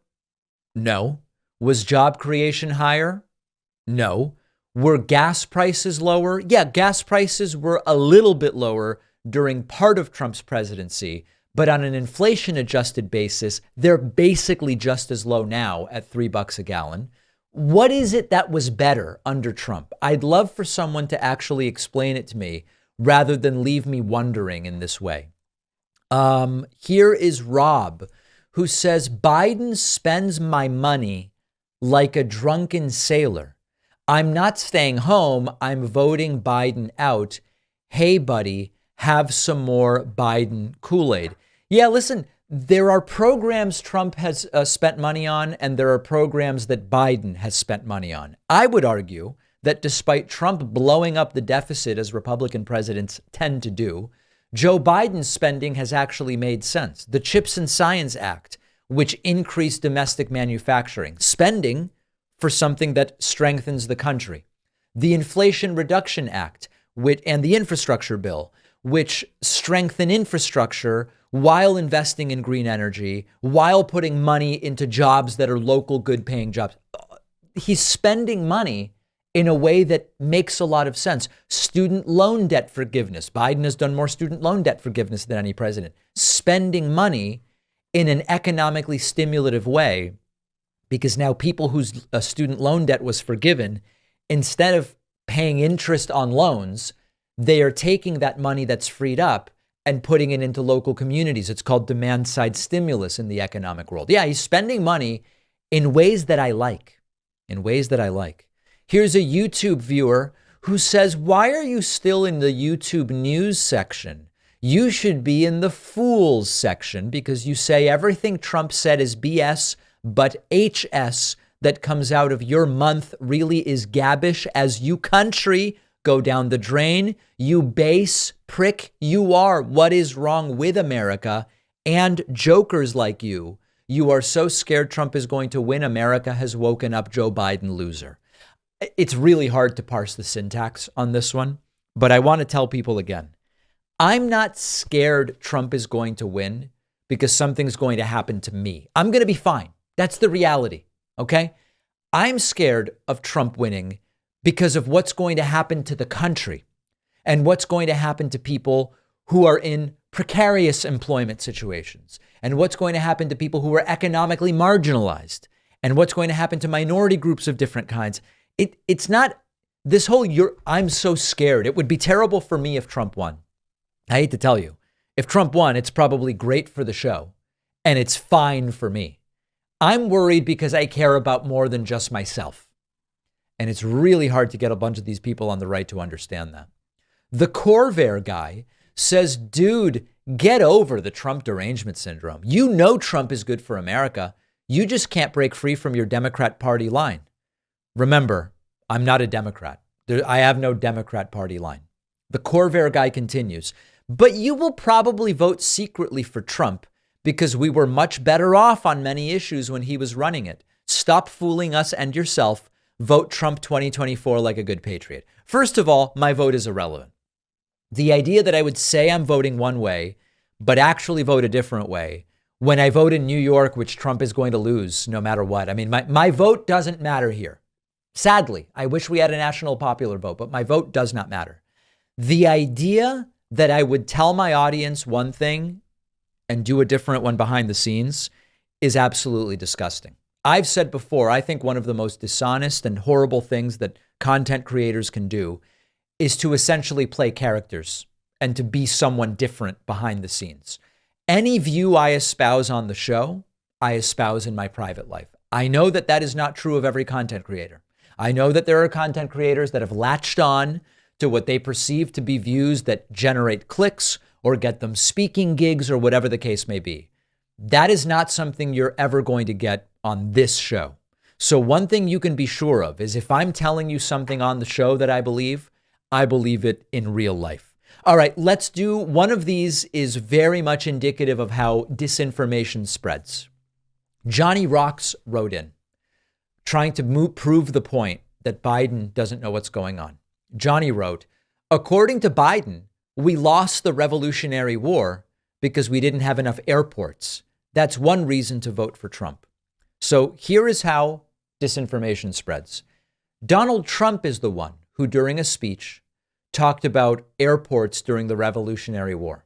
No. Was job creation higher? No. Were gas prices lower? Yeah, gas prices were a little bit lower during part of Trump's presidency, but on an inflation-adjusted basis, they're basically just as low now at $3 a gallon. What is it that was better under Trump? I'd love for someone to actually explain it to me rather than leave me wondering in this way. Here is Rob, who says, "Biden spends my money like a drunken sailor. I'm not staying home. I'm voting Biden out. Hey, buddy, have some more Biden Kool-Aid." Yeah, listen, there are programs Trump has spent money on, and there are programs that Biden has spent money on. I would argue that despite Trump blowing up the deficit, as Republican presidents tend to do, Joe Biden's spending has actually made sense. The CHIPS and Science Act, which increased domestic manufacturing, spending for something that strengthens the country. The Inflation Reduction Act and the infrastructure bill, which strengthen infrastructure while investing in green energy, while putting money into jobs that are local, good paying jobs. He's spending money in a way that makes a lot of sense. Student loan debt forgiveness. Biden has done more student loan debt forgiveness than any president. Spending money in an economically stimulative way, because now people whose student loan debt was forgiven, instead of paying interest on loans, they are taking that money that's freed up and putting it into local communities. It's called demand side stimulus in the economic world. Yeah, he's spending money in ways that I like. Here's a YouTube viewer who says, why are you still in the YouTube news section? You should be in the fools section because you say everything Trump said is BS, but HS that comes out of your month really is gabbish as you country go down the drain. You base prick, you are. What is wrong with America and jokers like you? You are so scared Trump is going to win. America has woken up Joe Biden loser. It's really hard to parse the syntax on this one, but I want to tell people again, I'm not scared Trump is going to win because something's going to happen to me. I'm going to be fine. That's the reality. Okay. I'm scared of Trump winning because of what's going to happen to the country and what's going to happen to people who are in precarious employment situations and what's going to happen to people who are economically marginalized and what's going to happen to minority groups of different kinds. It's not this whole I'm so scared. It would be terrible for me if Trump won. I hate to tell you, if Trump won, it's probably great for the show and it's fine for me. I'm worried because I care about more than just myself. And it's really hard to get a bunch of these people on the right to understand that. The Corvair guy says, dude, get over the Trump derangement syndrome. You know Trump is good for America. You just can't break free from your Democrat Party line. Remember, I'm not a Democrat. I have no Democrat Party line. The Corvair guy continues, but you will probably vote secretly for Trump because we were much better off on many issues when he was running it. Stop fooling us and yourself. Vote Trump 2024 like a good patriot. First of all, my vote is irrelevant. The idea that I would say I'm voting one way, but actually vote a different way when I vote in New York, which Trump is going to lose no matter what. I mean, my vote doesn't matter here. Sadly, I wish we had a national popular vote, but my vote does not matter. The idea that I would tell my audience one thing and do a different one behind the scenes is absolutely disgusting. I've said before, I think one of the most dishonest and horrible things that content creators can do is to essentially play characters and to be someone different behind the scenes. Any view I espouse on the show, I espouse in my private life. I know that that is not true of every content creator. I know that there are content creators that have latched on to what they perceive to be views that generate clicks or get them speaking gigs or whatever the case may be. That is not something you're ever going to get on this show. So one thing you can be sure of is if I'm telling you something on the show that I believe it in real life. All right, let's do one of these is very much indicative of how disinformation spreads. Johnny Rocks wrote in, trying to prove the point that Biden doesn't know what's going on. Johnny wrote, according to Biden, we lost the Revolutionary War because we didn't have enough airports. That's one reason to vote for Trump. So here is how disinformation spreads. Donald Trump is the one who, during a speech, talked about airports during the Revolutionary War.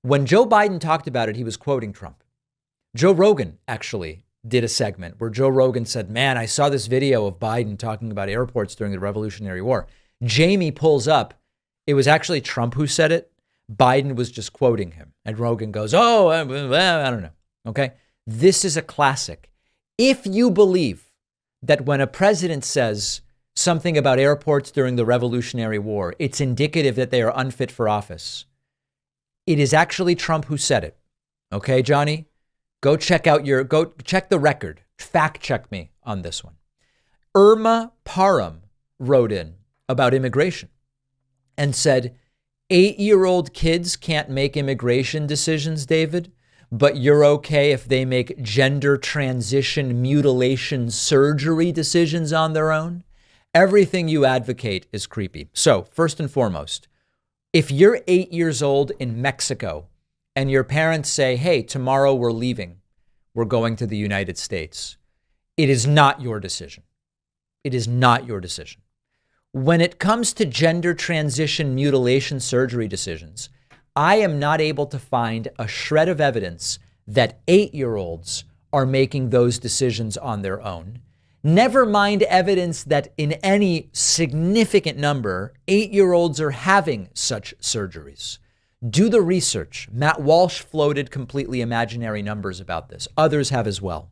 When Joe Biden talked about it, he was quoting Trump. Joe Rogan actually did a segment where Joe Rogan said, man, I saw this video of Biden talking about airports during the Revolutionary War. Jamie pulls up. It was actually Trump who said it. Biden was just quoting him. And Rogan goes, oh, I don't know. Okay. This is a classic. If you believe that when a president says something about airports during the Revolutionary War, it's indicative that they are unfit for office, it is actually Trump who said it. Okay, Johnny? Go check the record. Fact check me on this one. Irma Parham wrote in about immigration and said, 8-year-old kids can't make immigration decisions, David, but you're okay if they make gender transition mutilation surgery decisions on their own. Everything you advocate is creepy. So first and foremost, if you're 8 years old in Mexico and your parents say, hey, tomorrow we're leaving. We're going to the United States. It is not your decision. It is not your decision. When it comes to gender transition mutilation surgery decisions, I am not able to find a shred of evidence that 8-year-olds are making those decisions on their own. Never mind evidence that in any significant number, 8-year-olds are having such surgeries. Do the research. Matt Walsh floated completely imaginary numbers about this. Others have as well.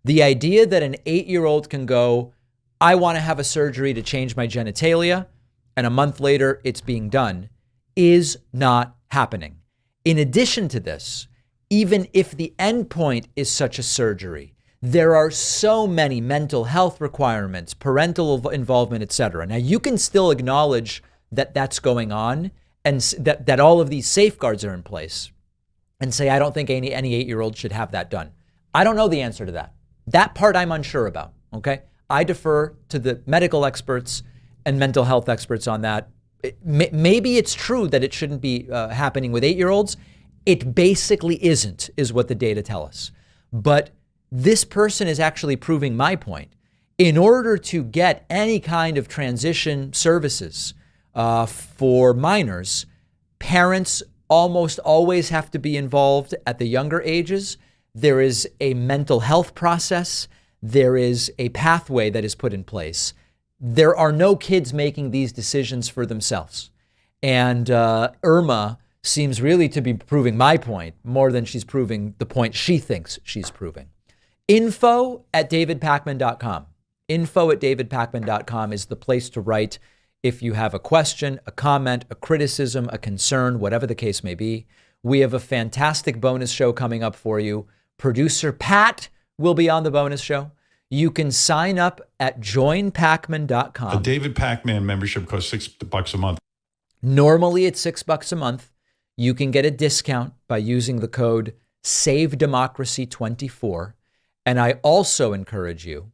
The idea that an 8-year-old can go, I want to have a surgery to change my genitalia, and a month later it's being done, is not happening. In addition to this, even if the endpoint is such a surgery, there are so many mental health requirements, parental involvement, etc. Now, you can still acknowledge that that's going on and that all of these safeguards are in place and say, I don't think any 8-year-old should have that done. I don't know the answer to that. That part I'm unsure about, okay? I defer to the medical experts and mental health experts on that. Maybe it's true that it shouldn't be happening with 8-year-olds. It basically isn't, is what the data tell us. But this person is actually proving my point. In order to get any kind of transition services for minors, parents almost always have to be involved at the younger ages. There is a mental health process. There is a pathway that is put in place. There are no kids making these decisions for themselves. And Irma seems really to be proving my point more than she's proving the point she thinks she's proving. info@davidpakman.com. info@davidpakman.com is the place to write if you have a question, a comment, a criticism, a concern, whatever the case may be. We have a fantastic bonus show coming up for you. Producer Pat will be on the bonus show. You can sign up at joinpakman.com. A David Pakman membership costs $6 a month. Normally it's $6 a month. You can get a discount by using the code SAVEDEMOCRACY24. And I also encourage you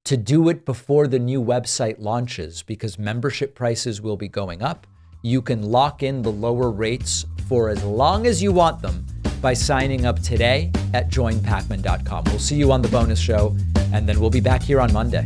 to do it before the new website launches, because membership prices will be going up. You can lock in the lower rates for as long as you want them by signing up today at joinpakman.com. We'll see you on the bonus show, and then we'll be back here on Monday.